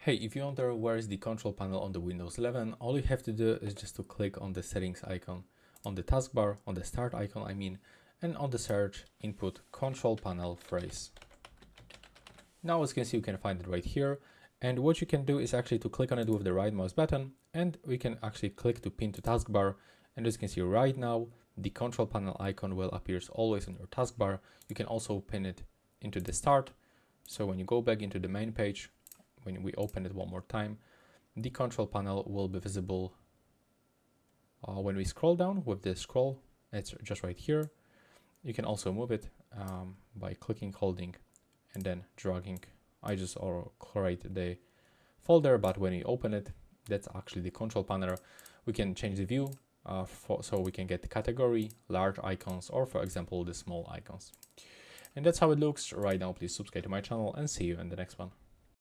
Hey, if you wonder where is the control panel on the Windows 11, all you have to do is just to click on the settings icon on the taskbar, on the start icon and on the search input control panel phrase. Now as you can see, you can find it right here. And what you can do is actually to click on it with the right mouse button, and we can actually click to pin to taskbar. And as you can see right now, the control panel icon will appear always on your taskbar. You can also pin it into the start. So when you go back into the main page, when we open it one more time, the control panel will be visible when we scroll down with the scroll. It's just right here. You can also move it by clicking, holding, and then dragging. I just create the folder, but when we open it, that's actually the control panel. We can change the view so we can get the category, large icons, or for example, the small icons. And that's how it looks right now. Please subscribe to my channel and see you in the next one.